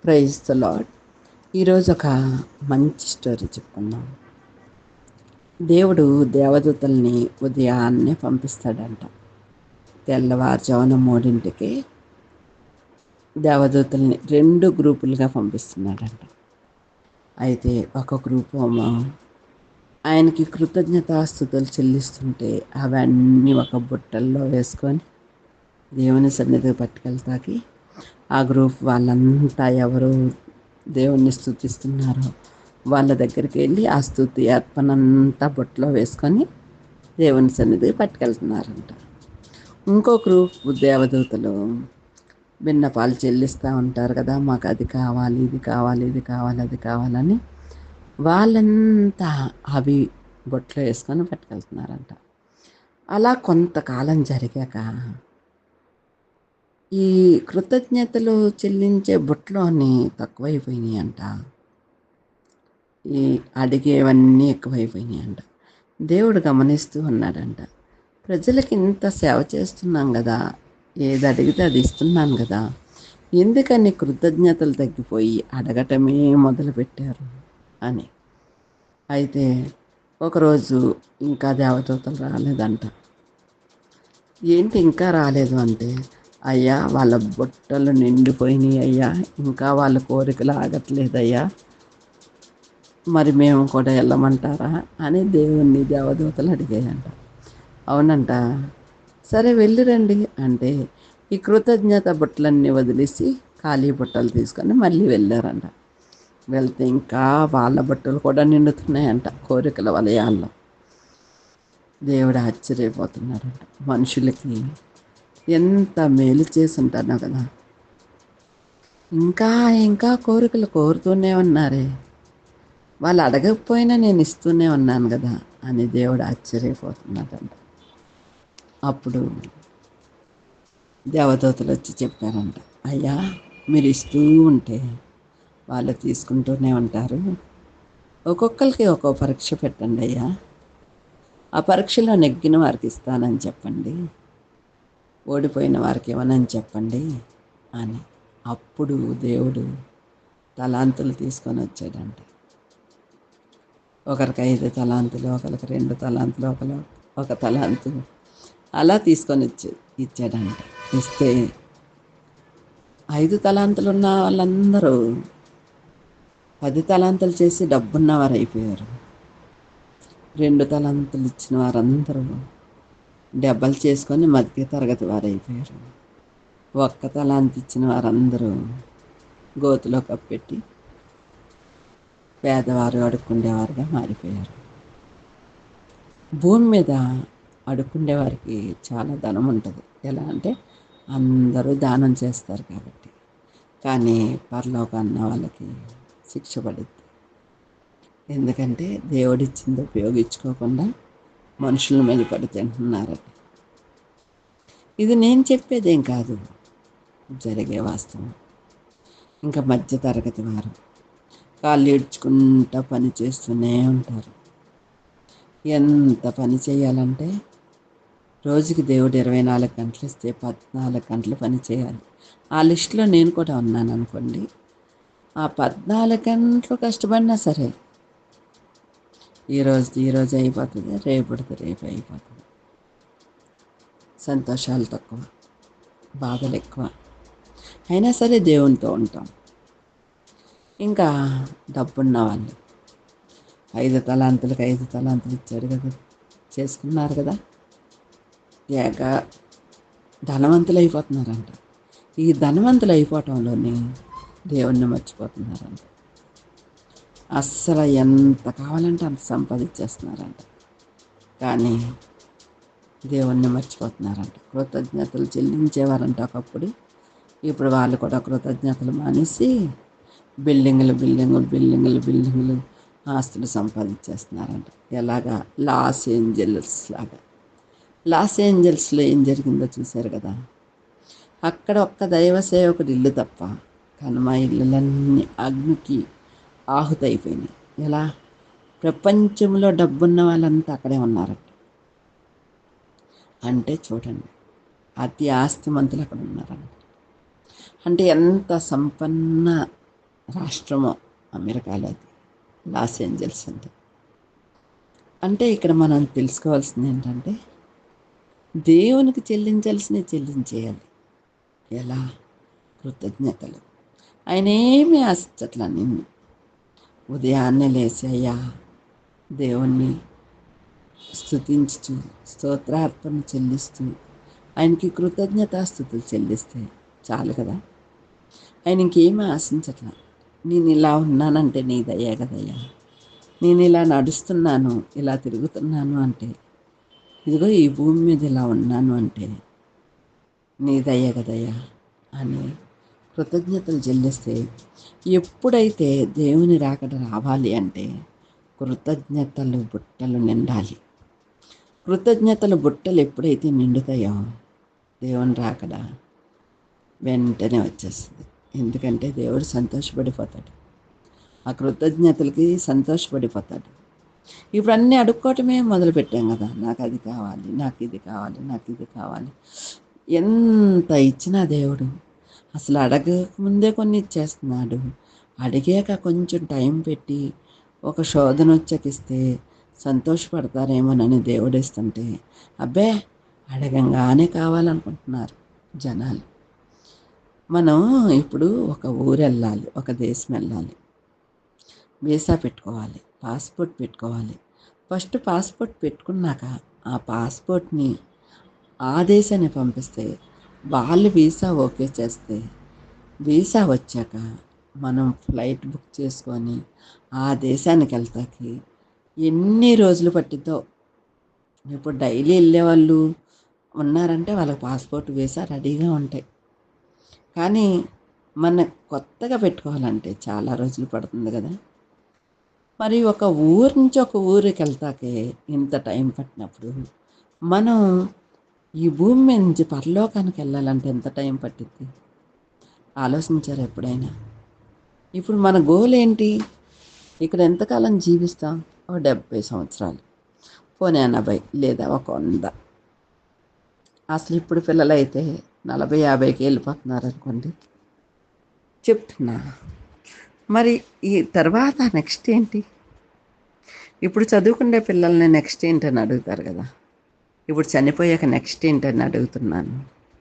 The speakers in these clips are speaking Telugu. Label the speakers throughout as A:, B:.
A: Praise the lord. ఈరోజు ఒక మంచి స్టోరీ చెప్పుకుందాం. దేవుడు దేవదూతల్ని ఉదయాన్నే పంపిస్తాడంట. తెల్లవారుజామున 3కి దేవదూతల్ని 2 గ్రూపులుగా పంపిస్తున్నాడంట. అయితే ఒక గ్రూపు ఏమో ఆయనకి కృతజ్ఞతాస్తుతులు చెల్లిస్తుంటే అవన్నీ ఒక బుట్టల్లో వేసుకొని దేవుని సన్నిధికి పట్టుకెళ్తాకి ఆ గ్రూప్ వాళ్ళంతా ఎవరు దేవుణ్ణి స్తుతిస్తున్నారో వాళ్ళ దగ్గరికి వెళ్ళి ఆ స్తుతి అర్పణంతా బొట్లో వేసుకొని దేవుని సన్నిధికి పట్టుకెళ్తున్నారంట. ఇంకో గ్రూప్ దేవదూతలు విన్నపాలు చెల్లిస్తూ ఉంటారు కదా, మాకు అది కావాలి, ఇది కావాలి, ఇది కావాలి, అది కావాలని వాళ్ళంతా అవి బొట్లో వేసుకొని పట్టుకెళ్తున్నారంట. అలా కొంతకాలం జరిగాక ఈ కృతజ్ఞతలు చెల్లించే బుట్టలోని తక్కువైపోయినాయి అంట. ఈ అడిగేవన్నీ ఎక్కువైపోయినాయి అంట. దేవుడు గమనిస్తూ ఉన్నాడంట. ప్రజలకి ఇంత సేవ చేస్తున్నాం కదా, ఏది అడిగితే అది ఇస్తున్నాను కదా, ఎందుకని కృతజ్ఞతలు తగ్గిపోయి అడగటమే మొదలుపెట్టారు అని. అయితే ఒకరోజు ఇంకా దేవదూతలు రాలేదంట. ఏంటి ఇంకా రాలేదు అంటే, అయ్యా వాళ్ళ బుట్టలు నిండిపోయినాయి అయ్యా, ఇంకా వాళ్ళ కోరికలు ఆగట్లేదయ్యా, మరి మేము కూడా వెళ్ళమంటారా అని దేవుణ్ణి దేవదూతలు అడిగాయంట. అవునంట. సరే వెళ్ళిరండి అంటే ఈ కృతజ్ఞత బుట్టలన్నీ వదిలేసి ఖాళీ బుట్టలు తీసుకొని మళ్ళీ వెళ్ళారంట. వెళ్తే ఇంకా వాళ్ళ బుట్టలు కూడా నిండుతున్నాయంట కోరికల వలయాల్లో. దేవుడు ఆశ్చర్యపోతున్నాడంట. మనుషులకి ఎంత మేలు చేసి ఉంటానో కదా, ఇంకా ఇంకా కోరికలు కోరుతూనే ఉన్నారే, వాళ్ళు అడగకపోయినా నేను ఇస్తూనే ఉన్నాను కదా అని దేవుడు ఆశ్చర్యపోతున్నాడంట. అప్పుడు దేవదూతలు వచ్చి చెప్పారంట, అయ్యా మీరు ఇస్తూ ఉంటే వాళ్ళు తీసుకుంటూనే ఉంటారు, ఒక్కొక్కరికి ఒక్కో పరీక్ష పెట్టండి అయ్యా, ఆ పరీక్షలో నెగ్గిన వారికి ఇస్తానని చెప్పండి, ఓడిపోయిన వారికి ఇవ్వనని చెప్పండి అని. అప్పుడు దేవుడు తలాంతులు తీసుకొని వచ్చాడంట. ఒకరికి 5 తలాంతులు, ఒకరికి 2 తలాంతులు, ఒక తలాంతు అలా తీసుకొని ఇచ్చాడంట. ఇస్తే 5 తలాంతులు ఉన్న వాళ్ళందరూ 10 తలాంతులు చేసి డబ్బున్నవారు అయిపోయారు. 2 తలాంతులు ఇచ్చిన వారందరూ డబ్బలు చేసుకొని మధ్య తరగతి వారు అయిపోయారు. ఒక్క తలాంతు ఇచ్చిన వారందరూ గోతులో కప్పెట్టి పేదవారు అడుక్కుండేవారుగా మారిపోయారు. భూమి మీద అడుక్కుండే వారికి చాలా ధనం ఉంటుంది. ఎలా అంటే అందరూ దానం చేస్తారు కాబట్టి. కానీ పరలోకాన్న వాళ్ళకి శిక్ష పడుద్ది. ఎందుకంటే దేవుడిచ్చింది ఉపయోగించుకోకుండా మనుషుల మీద పడి తింటున్నారని. ఇది నేను చెప్పేదేం కాదు, జరిగే వాస్తవం. ఇంకా మధ్య తరగతి వారు కాళ్ళు ఈడ్చుకుంటూ పని చేస్తూనే ఉంటారు. ఎంత పని చేయాలంటే రోజుకి దేవుడు 24 గంటలు ఇస్తే 14 గంటలు పని చేయాలి. ఆ లిస్టులో నేను కూడా ఉన్నాను అనుకోండి. ఆ 14 గంటలు కష్టపడినా సరే ఈరోజు అయిపోతుంది, రేపటిది రేపు అయిపోతుంది. సంతోషాలు తక్కువ, బాధలు ఎక్కువ, అయినా సరే దేవునితో ఉంటాం. ఇంకా డబ్బున్న వాళ్ళు 5 తలాంతులకు 5 తలాంతులు ఇచ్చాడు కదా, చేసుకున్నారు కదా, ఏక ధనవంతులు అయిపోతున్నారంట. ఈ ధనవంతులు అయిపోవటంలోనే దేవుణ్ణి మర్చిపోతున్నారంట. అస్సలు ఎంత కావాలంటే అంత సంపాదించేస్తున్నారంట, కానీ దేవుణ్ణి మర్చిపోతున్నారంట. కృతజ్ఞతలు చెల్లించేవారంట ఒకప్పుడు. ఇప్పుడు వాళ్ళు కూడా కృతజ్ఞతలు మానేసి బిల్డింగులు ఆస్తులు సంపాదించేస్తున్నారంట. ఎలాగా? లాస్ ఏంజల్స్ లాగా. లాస్ ఏంజల్స్లో ఏం జరిగిందో చూశారు కదా. అక్కడ ఒక్క దైవ సేవకుడి ఇల్లు తప్ప కనుమ ఇల్లులన్నీ అగ్నికి ఆహుతైపోయినాయి. ఎలా? ప్రపంచంలో డబ్బున్న వాళ్ళంతా అక్కడే ఉన్నారట. అంటే చూడండి, అతి ఆస్తిమంతులు అక్కడ ఉన్నారంట. అంటే ఎంత సంపన్న రాష్ట్రమో అమెరికాలో, అది లాస్ ఏంజల్స్ అంటే ఇక్కడ మనం తెలుసుకోవాల్సింది ఏంటంటే దేవునికి చెల్లించాల్సినవి చెల్లించేయాలి. ఎలా? కృతజ్ఞతలు. ఆయన ఏమీ ఆశించట్లా నిన్ను. ఉదయాన్నే లేచి అయ్యా దేవుణ్ణి స్తుతించుచు స్తోత్రార్పణ చెల్లిస్తూ ఆయనకి కృతజ్ఞతాస్థుతులు చెల్లిస్తే చాలు కదా. ఆయన ఇంకేమీ ఆశించట్లా. నేను ఇలా ఉన్నానంటే నీ దయ్యా కదయ్యా, నేను ఇలా నడుస్తున్నాను, ఇలా తిరుగుతున్నాను అంటే, ఇదిగో ఈ భూమి మీద ఇలా ఉన్నాను అంటే నీ దయ్య కదయ్యా అని కృతజ్ఞతలు చెల్లిస్తే, ఎప్పుడైతే దేవుని రాకడ రావాలి అంటే కృతజ్ఞతలు బుట్టలు నిండాలి. కృతజ్ఞతల బుట్టలు ఎప్పుడైతే నిండుతాయో దేవుని రాకడ వెంటనే వచ్చేస్తుంది. ఎందుకంటే దేవుడు సంతోషపడిపోతాడు, ఆ కృతజ్ఞతలకి సంతోషపడిపోతాడు. ఇప్పుడు అన్నీ అడుక్కోవటమే మొదలుపెట్టాం కదా, నాకు అది కావాలి, నాకు ఇది కావాలి, నాకు ఇది కావాలి. ఎంత ఇచ్చినా దేవుడు అసలు అడగకముందే కొన్ని ఇచ్చేస్తున్నాడు. అడిగాక కొంచెం టైం పెట్టి ఒక శోధన వచ్చకిస్తే సంతోషపడతారేమోనని దేవుడు ఇస్తుంటే, అబ్బే అడగంగానే కావాలనుకుంటున్నారు జనాలు. మనం ఇప్పుడు ఒక ఊరు వెళ్ళాలి, ఒక దేశం వెళ్ళాలి, వీసా పెట్టుకోవాలి, పాస్పోర్ట్ పెట్టుకోవాలి. ఫస్ట్ పాస్పోర్ట్ పెట్టుకున్నాక ఆ పాస్పోర్ట్ని ఆ దేశాన్ని పంపిస్తే వాళ్ళు వీసా ఓకే చేస్తే, వీసా వచ్చాక మనం ఫ్లైట్ బుక్ చేసుకొని ఆ దేశానికి వెళ్తాకి ఎన్ని రోజులు పట్టిద్దో. ఇప్పుడు డైలీ వెళ్ళేవాళ్ళు ఉన్నారంటే వాళ్ళకి పాస్పోర్ట్ వీసా రెడీగా ఉంటాయి. కానీ మన కొత్తగా పెట్టుకోవాలంటే చాలా రోజులు పడుతుంది కదా. మరి ఒక ఊరు నుంచి ఒక ఊరికి వెళ్తాకే ఇంత టైం పట్టినప్పుడు, మనం ఈ భూమి మీద నుంచి పరలోకానికి వెళ్ళాలంటే ఎంత టైం పట్టిద్ది ఆలోచించారు ఎప్పుడైనా? ఇప్పుడు మన గోల్ ఏంటి? ఇక్కడ ఎంతకాలం జీవిస్తాం? ఒక 70 సంవత్సరాలు, పోనీ 80 లేదా ఒక 100. అసలు ఇప్పుడు పిల్లలైతే 40-50కి వెళ్ళిపోతున్నారు అనుకోండి, చెప్తున్నా. మరి ఈ తర్వాత నెక్స్ట్ ఏంటి? ఇప్పుడు చదువుకునే పిల్లల్ని నెక్స్ట్ ఏంటని అడుగుతారు కదా. ఇప్పుడు చనిపోయాక నెక్స్ట్ ఏంటని అడుగుతున్నాను.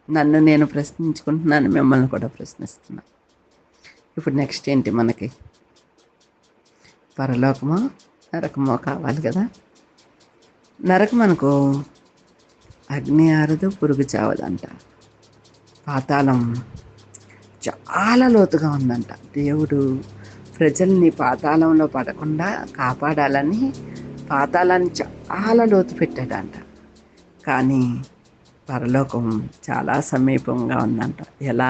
A: నన్ను నేను ప్రశ్నించుకుంటున్నాను, మిమ్మల్ని కూడా ప్రశ్నిస్తున్నాను. ఇప్పుడు నెక్స్ట్ ఏంటి మనకి? పరలోకమో నరకమో కావాలి కదా. నరకం అనుకో అగ్ని ఆరదు, పురుగు చావదంట. పాతాళం చాలా లోతుగా ఉందంట. దేవుడు ప్రజల్ని పాతాళంలో పడకుండా కాపాడాలని పాతాళాన్ని చాలా లోతు పెట్టాడంట. కానీ పరలోకం చాలా సమీపంగా ఉందంట. ఎలా?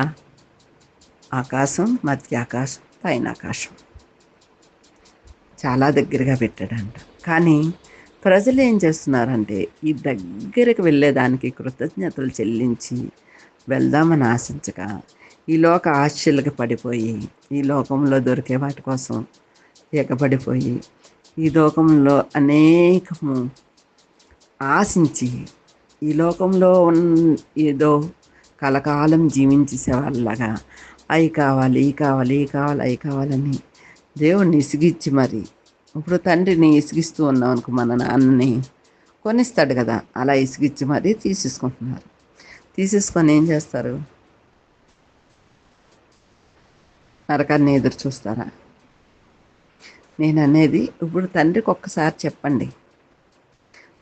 A: ఆకాశం, మధ్య ఆకాశం, పైన ఆకాశం చాలా దగ్గరగా పెట్టాడంట. కానీ ప్రజలు ఏం చేస్తున్నారంటే ఈ దగ్గరికి వెళ్ళేదానికి కృతజ్ఞతలు చెల్లించి వెళ్దామని ఆశించక ఈ లోక ఆశలకు పడిపోయి, ఈ లోకంలో దొరికే వాటి కోసం ఎగబడిపోయి, ఈ లోకంలో అనేకము ఆశించి, ఈ లోకంలో ఏదో కలకాలం జీవించేసే వాళ్ళగా అవి కావాలి, ఈ కావాలి, ఈ కావాలి, అవి కావాలని దేవుణ్ణి ఇసిగిచ్చి, మరి ఇప్పుడు తండ్రిని ఇసిగిస్తూ ఉన్నాం అనుకో, మన నాన్నని కొనిస్తాడు కదా, అలా ఇసిగిచ్చి మరీ తీసేసుకుంటున్నారు. తీసేసుకొని ఏం చేస్తారు? నరకాన్ని ఎదురు చూస్తారా? నేను అనేది, ఇప్పుడు తండ్రికి ఒక్కసారి చెప్పండి,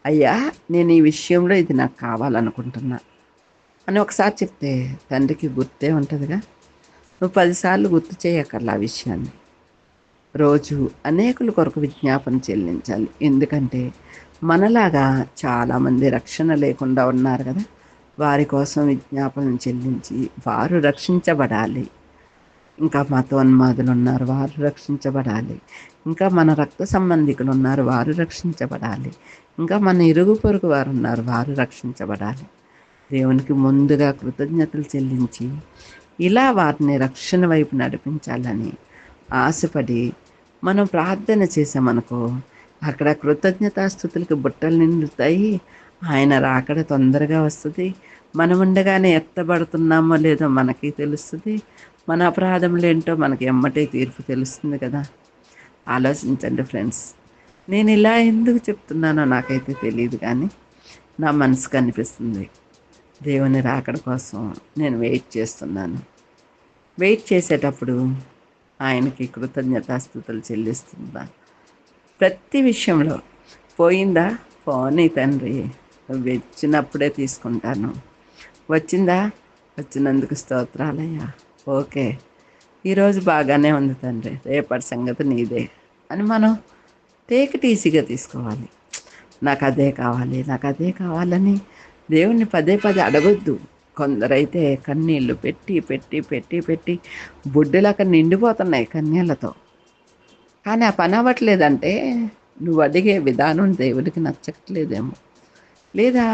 A: అయ్యా నేను ఈ విషయంలో ఇది నాకు కావాలనుకుంటున్నా అని ఒకసారి చెప్తే తండ్రికి గుర్తే ఉంటుందిగా. నువ్వు 10 సార్లు గుర్తు చేయక్కర్లా ఆ విషయాన్ని. రోజు అనేకుల కొరకు విజ్ఞాపన చెల్లించాలి. ఎందుకంటే మనలాగా చాలామంది రక్షణ లేకుండా ఉన్నారు కదా, వారి కోసం విజ్ఞాపన చెల్లించి వారు రక్షించబడాలి. ఇంకా మతోన్మాదులు ఉన్నారు, వారు రక్షించబడాలి. ఇంకా మన రక్త సంబంధికులు ఉన్నారు, వారు రక్షించబడాలి. ఇంకా మన ఇరుగు పొరుగు వారు ఉన్నారు, వారు రక్షించబడాలి. దేవునికి ముందుగా కృతజ్ఞతలు చెల్లించి ఇలా వారిని రక్షణ వైపు నడిపించాలని ఆశపడి మనం ప్రార్థన చేసామనుకో, అక్కడ కృతజ్ఞతాస్థుతులకి బుట్టలు నిండుతాయి. ఆయన రాకడ తొందరగా వస్తుంది. మనం ఉండగానే ఎత్తబడుతున్నామో లేదో మనకి తెలుస్తుంది. మన అపరాధములు ఏంటో మనకి ఎమ్మటే తీర్పు తెలుస్తుంది కదా. ఆలోచించండి ఫ్రెండ్స్. నేను ఇలా ఎందుకు చెప్తున్నానో నాకైతే తెలియదు, కానీ నా మనసుకు అనిపిస్తుంది దేవుని రాకడ కోసం నేను వెయిట్ చేస్తున్నాను. వెయిట్ చేసేటప్పుడు ఆయనకి కృతజ్ఞతాస్తుతులు చెల్లిస్తుందా ప్రతి విషయంలో. పోయిందా, పోనీ తండ్రి, నువ్వు వచ్చినప్పుడే తీసుకుంటాను. వచ్చిందా, వచ్చినందుకు స్తోత్రాలయ్యా. ఓకే, ఈరోజు బాగానే ఉంది తండ్రి, రేపటి సంగతి నీదే అని మనం టేక్ ఇట్ ఈజీగా తీసుకోవాలి. నాకు అదే కావాలి, నాకు అదే కావాలని దేవుణ్ణి పదే పదే అడగొద్దు. కొందరైతే కన్నీళ్ళు పెట్టి పెట్టి పెట్టి పెట్టి బుడ్డెలాక నిండిపోతున్నాయి కన్నీళ్ళతో. కానీ ఆ పని అవ్వట్లేదంటే నువ్వు అడిగే విధానం దేవుడికి నచ్చట్లేదేమో, లేదా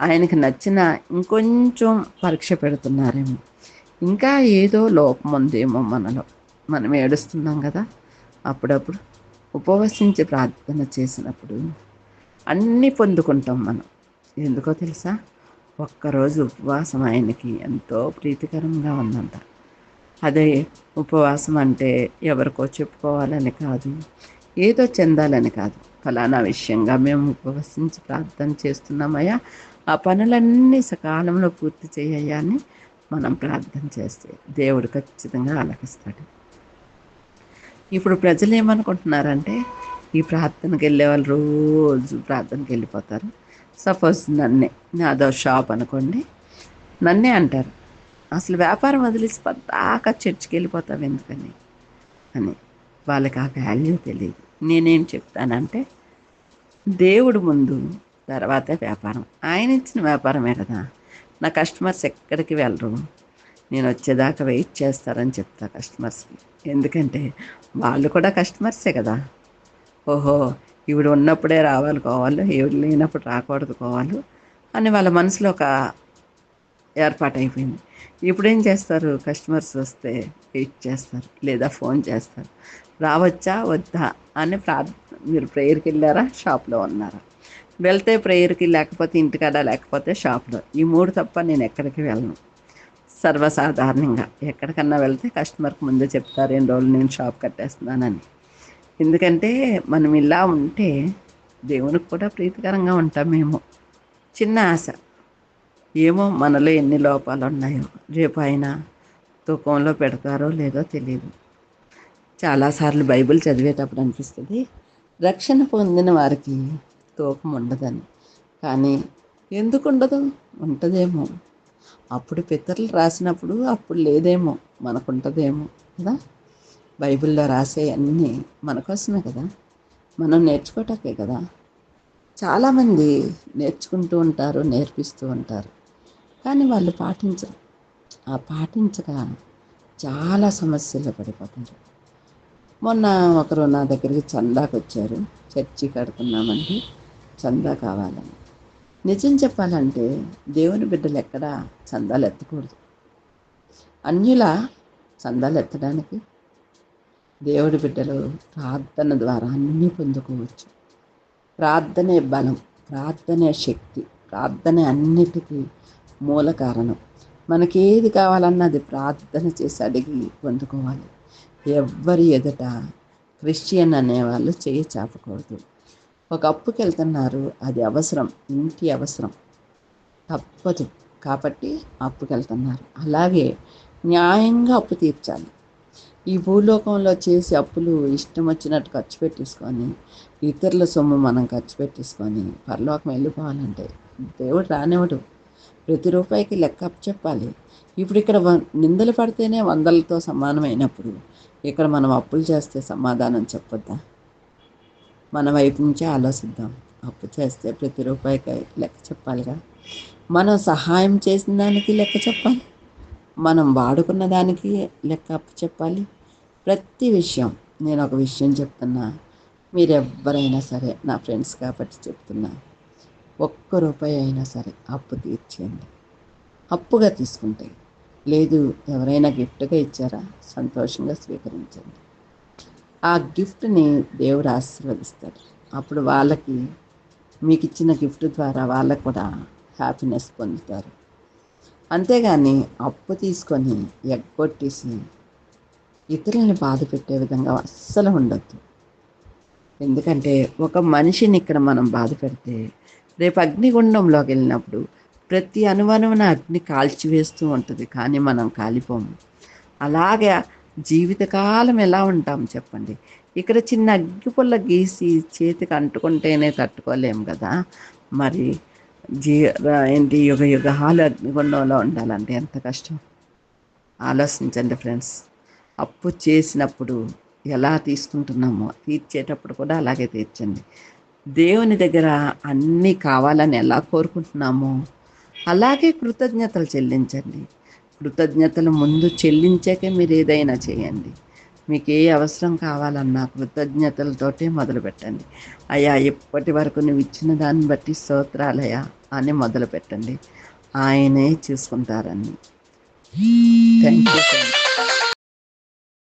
A: ఆయనకి నచ్చిన ఇంకొంచెం పరీక్ష పెడుతున్నారేమో, ఇంకా ఏదో లోపం ఉందేమో మనలో. మనం ఏడుస్తున్నాం కదా. అప్పుడప్పుడు ఉపవసించి ప్రార్థన చేసినప్పుడు అన్నీ పొందుకుంటాం మనం. ఎందుకో తెలుసా, ఒక్కరోజు ఉపవాసం ఆయనకి ఎంతో ప్రీతికరంగా ఉందంట. అదే ఉపవాసం అంటే ఎవరికో చెప్పుకోవాలని కాదు, ఏదో చెందాలని కాదు. ఫలానా విషయంగా మేము ఉపవసించి ప్రార్థన చేస్తున్నామయ్యా, ఆ పనులన్నీ సకాలంలో పూర్తి చేయ్యా అని మనం ప్రార్థన చేస్తే దేవుడు ఖచ్చితంగా ఆలకిస్తాడు. ఇప్పుడు ప్రజలు ఏమనుకుంటున్నారంటే, ఈ ప్రార్థనకి వెళ్ళే వాళ్ళు రోజు ప్రార్థనకి వెళ్ళిపోతారు. సపోజ్ నన్నే, నాదో షాప్ అనుకోండి, నన్నే అంటారు, అసలు వ్యాపారం వదిలేసి పద్దాకా చర్చికి వెళ్ళిపోతావు ఎందుకని అని. వాళ్ళకి ఆ వాల్యూ తెలియదు. నేనేం చెప్తానంటే, దేవుడు ముందు, తర్వాతే వ్యాపారం. ఆయన ఇచ్చిన వ్యాపారమే కదా. నా కస్టమర్స్ ఎక్కడికి వెళ్ళరు, నేను వచ్చేదాకా వెయిట్ చేస్తారని చెప్తా కస్టమర్స్కి. ఎందుకంటే వాళ్ళు కూడా కస్టమర్సే కదా. ఓహో, ఈవిడ ఉన్నప్పుడే రావాలి కావాలి, ఈవిడ లేనప్పుడు రాకూడదు కావాలి అని వాళ్ళ మనసులో ఒక ఏర్పాటు అయిపోయింది. ఇప్పుడు ఏం చేస్తారు, కస్టమర్స్ వస్తే వెయిట్ చేస్తారు, లేదా ఫోన్ చేస్తారు, రావచ్చా వద్దా అని. మీరు ప్రేయర్కి వెళ్ళారా, షాప్లో ఉన్నారా? వెళ్తే ప్రేయర్కి, లేకపోతే ఇంటికాడ, లేకపోతే షాప్లో. ఈ మూడు తప్ప నేను ఎక్కడికి వెళ్ళను. సర్వసాధారణంగా ఎక్కడికన్నా వెళ్తే కస్టమర్కి ముందే చెప్తారు 2 రోజులు నేను షాప్ కట్టేస్తున్నానని. ఎందుకంటే మనం ఇలా ఉంటే దేవునికి కూడా ప్రీతికరంగా ఉంటామేమో. చిన్న ఆశ, ఏమో మనలో ఎన్ని లోపాలు ఉన్నాయో రేపు ఆయన తూకంలో పెడతారో లేదో తెలియదు. చాలాసార్లు బైబిల్ చదివేటప్పుడు అనిపిస్తుంది, రక్షణ పొందిన వారికి తూకం ఉండదని. కానీ ఎందుకు ఉండదు, ఉంటుందేమో. అప్పుడు పితరులు రాసినప్పుడు అప్పుడు లేదేమో, మనకుంటుందేమో కదా. బైబిల్లో రాసే అన్నీ మనకోసమే కదా, మనం నేర్చుకోవటానికే కదా. చాలామంది నేర్చుకుంటూ ఉంటారు, నేర్పిస్తూ ఉంటారు, కానీ వాళ్ళు పాటించరు. ఆ పాటించక చాలా సమస్యల్లో పడిపోతారు. మొన్న ఒకరు నా దగ్గరికి చందాకు వచ్చారు, చర్చి కడుతున్నామండి, చందా కావాలని. నిజం చెప్పాలంటే దేవుని బిడ్డలు ఎక్కడా చందాలు ఎత్తకూడదు. అన్యుల చందాలు ఎత్తడానికి, దేవుడి బిడ్డలు ప్రార్థన ద్వారా అన్నీ పొందుకోవచ్చు. ప్రార్థనే బలం, ప్రార్థనే శక్తి, ప్రార్థనే అన్నిటికీ మూల కారణం. మనకి ఏది కావాలన్నా అది ప్రార్థన చేసి అడిగి పొందుకోవాలి. ఎవ్వరి ఎదుట క్రిస్టియన్ అనేవాళ్ళు చేయి చాపకూడదు. ఒక అప్పుకి వెళ్తున్నారు, అది అవసరం, ఇంటి అవసరం, తప్పదు కాబట్టి అప్పుకి వెళ్తున్నారు. అలాగే న్యాయంగా అప్పు తీర్చాలి. ఈ భూలోకంలో చేసి అప్పులు ఇష్టం వచ్చినట్టు ఖర్చు పెట్టేసుకొని, ఇతరుల సొమ్ము మనం ఖర్చు పెట్టేసుకొని పరలోకం వెళ్ళిపోవాలంటే దేవుడు రానివ్వడు. ప్రతి రూపాయికి లెక్క చెప్పాలి. ఇప్పుడు ఇక్కడ నిందలు పడితేనే వందలతో సమానమైనప్పుడు ఇక్కడ మనం అప్పులు చేస్తే సమాధానం చెప్పొద్దా? మన వైపు నుంచే ఆలోచిద్దాం. అప్పు చేస్తే ప్రతి రూపాయికి లెక్క చెప్పాలిగా. మనం సహాయం చేసిన దానికి లెక్క చెప్పాలి, మనం వాడుకున్న దానికి లెక్క అప్పు చెప్పాలి. ప్రతి విషయం. నేను ఒక విషయం చెప్తున్నా, మీరెవ్వరైనా సరే నా ఫ్రెండ్స్ కాబట్టి చెప్తున్నా, ఒక్క రూపాయి అయినా సరే అప్పు తీర్చేయండి. అప్పుగా తీసుకుంటే, లేదు ఎవరైనా గిఫ్ట్గా ఇచ్చారా, సంతోషంగా స్వీకరించండి. ఆ గిఫ్ట్ని దేవుడు ఆశీర్వదిస్తాడు. అప్పుడు వాళ్ళకి, మీకు ఇచ్చిన గిఫ్ట్ ద్వారా వాళ్ళకు కూడా హ్యాపీనెస్ పొందుతారు. అంతేగాని అప్పు తీసుకొని ఎగ్గొట్టేసి ఇతరులని బాధ పెట్టే విధంగా అస్సలు ఉండొద్దు. ఎందుకంటే ఒక మనిషిని ఇక్కడ మనం బాధ పెడితే రేపు అగ్నిగుండంలోకి వెళ్ళినప్పుడు ప్రతి అణువణువున అగ్ని కాల్చివేస్తూ ఉంటుంది, కానీ మనం కాలిపోము. అలాగే జీవితకాలం ఎలా ఉంటాం చెప్పండి? ఇక్కడ చిన్న అగ్గిపుల్ల గీసి చేతికి అంటుకుంటేనే తట్టుకోలేము కదా! మరి జీ ఏంటి యుగ యుగాలు అగ్నిగుండంలో ఉండాలంటే ఎంత కష్టం ఆలోచించండి ఫ్రెండ్స్. అప్పు చేసినప్పుడు ఎలా తీసుకుంటున్నామో తీర్చేటప్పుడు కూడా అలాగే తీర్చండి. దేవుని దగ్గర అన్నీ కావాలని ఎలా కోరుకుంటున్నామో అలాగే కృతజ్ఞతలు చెల్లించండి. కృతజ్ఞతలు ముందు చెల్లించాకే మీరు ఏదైనా చేయండి. మీకు ఏ అవసరం కావాలన్నా కృతజ్ఞతలతోటే మొదలుపెట్టండి. అయ్యా, ఇప్పటి వరకు నువ్వు ఇచ్చిన దాన్ని బట్టి స్తోత్రాలయ్యా అని మొదలుపెట్టండి. ఆయనే చూసుకుంటారని. Thank you.